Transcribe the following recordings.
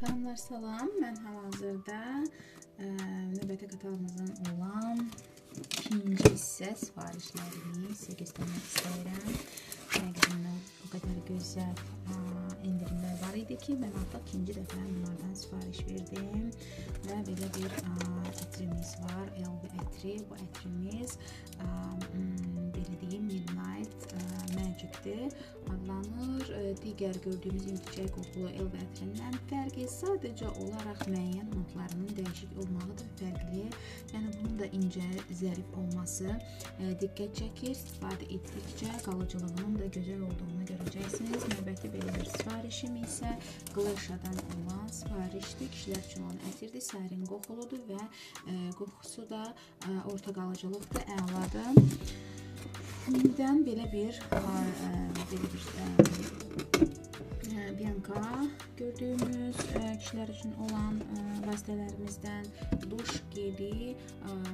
Xanımlar salam, mən hal-hazırda növbəti qatalımızın olan ikinci hissə sifarişlərimi sizə göstərmək istəyirəm. Həqiqətən o qədər gözəl indirimlər var idi ki, mən artıq ikinci dəfə bunlardan sifariş verdim və belə bir ətrimiz var, LV ətri. Bu ətrimiz belə deyim, Midnight Magic'dir adlanır. Digər gördüyümüz çiçək qoxulu LV ətrindən fərqi sadəcə olaraq müəyyən notlarının dəyişik olmağıdır, fərqli. Yəni bunun da incə, zərif olması diqqət çəkir. İstifadə etdikcə qalıcılığının da gözəl olduğunu görəcəksiniz. Növbəti belə bir sifarişim isə Glasha'dan olan sifarişdir. Kişilər üçün olan ətirdir, sərin qoxuludur və qoxusu da orta qalıcılıqdır, əladır. Şimdiden belə bir Bianca gördüyümüz kişilər üçün olan vasitələrimizdən duş geli,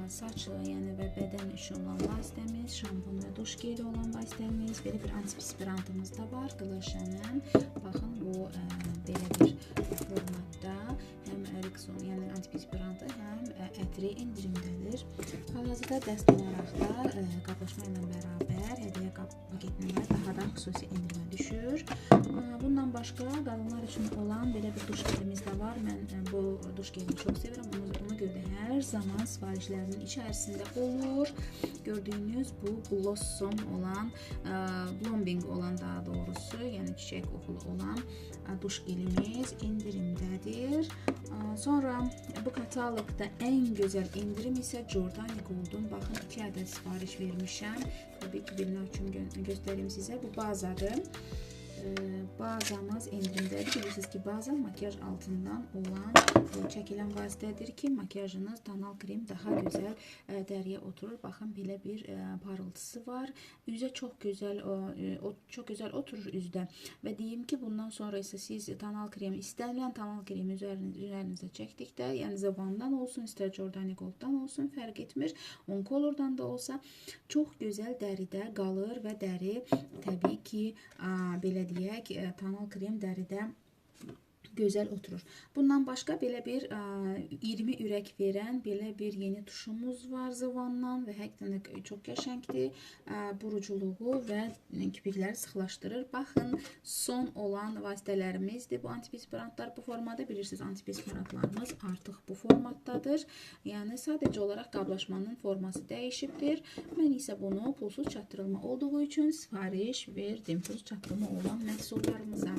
saç yəni və bədən üçün olan vasitəmiz, şampun və duş geli olan vasitəmiz, belə bir antiperspirantımız da var Glasha'nın. Baxın, bu belə bir formatda həm Rexona, yəni antiperspirantı, həm ətri indirimdədir. Hal-hazırda dəst olaraq da qablaşma ilə bərabər hədiyyə paketində daha da xüsusi endirmə düşür. Bundan başqa qadınlar üçün olan belə bir duş gelimiz də var. Mən bu duş gelini çox sevirəm. Ona görə də hər zaman sifarişlərimin içərisində olur. Gördüyünüz bu blossom olan, blooming olan daha doğrusu, yəni çiçək qoxulu olan duş gelimiz indirimdədir. Sonra bu kataloqda ən gözəl indirim isə Jordani Gold'un. Baxın, 2 ədəd sifariş vermişəm. Təbii ki, birinə üçün göstəreyim sizə. Bu bazadır. Bazamız indirimdədir. Bilirsiniz ki, baza makyaj altından olan çəkilən vasitədir ki, makyajınız, tonal krem daha gözəl dəriyə oturur. Baxın, belə bir parıltısı var. Üzə çox gözəl oturur üzdə. Və deyim ki, bundan sonra isə siz tonal kremi, istənilən tonal kremi üzərinizə çəkdikdə, yəni Zavandan olsun, istər Jordani Gold'dan olsun, fərq etmir. On Color'dan da olsa çox gözəl dəridə qalır və dəri təbii ki, belə deyək, tonal krem dəridə gözəl oturur. Bundan başqa belə bir 20 ürək verən belə bir yeni tuşumuz var Zavandan və həqiqətən çox qəşəngdir. Buruculuğu və kirpikləri sıxlaşdırır. Baxın, son olan vasitələrimizdir. Bu antiperspirantlar bu formada, bilirsiniz, antiperspirantlarımız artıq bu formatdadır. Yəni sadəcə olaraq qablaşmanın forması dəyişibdir. Mən isə bunu pulsuz çatdırılma olduğu üçün sifariş verdim. Pulsuz çatdırılma olan məhsullarımıza.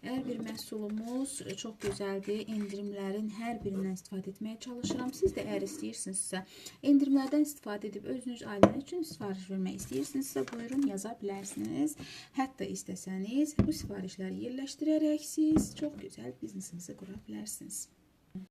Hər bir məhsulumuz çox gözəldir. İndirimlərin hər birindən istifadə etməyə çalışıram. Siz də əgər istəyirsinizsə, indirimlərdən istifadə edib özünüz ailəniz üçün sifariş vermək istəyirsinizsə, buyurun, yaza bilərsiniz. Hətta istəsəniz bu sifarişləri yerləşdirərək siz çox gözəl biznesinizi qura bilərsiniz.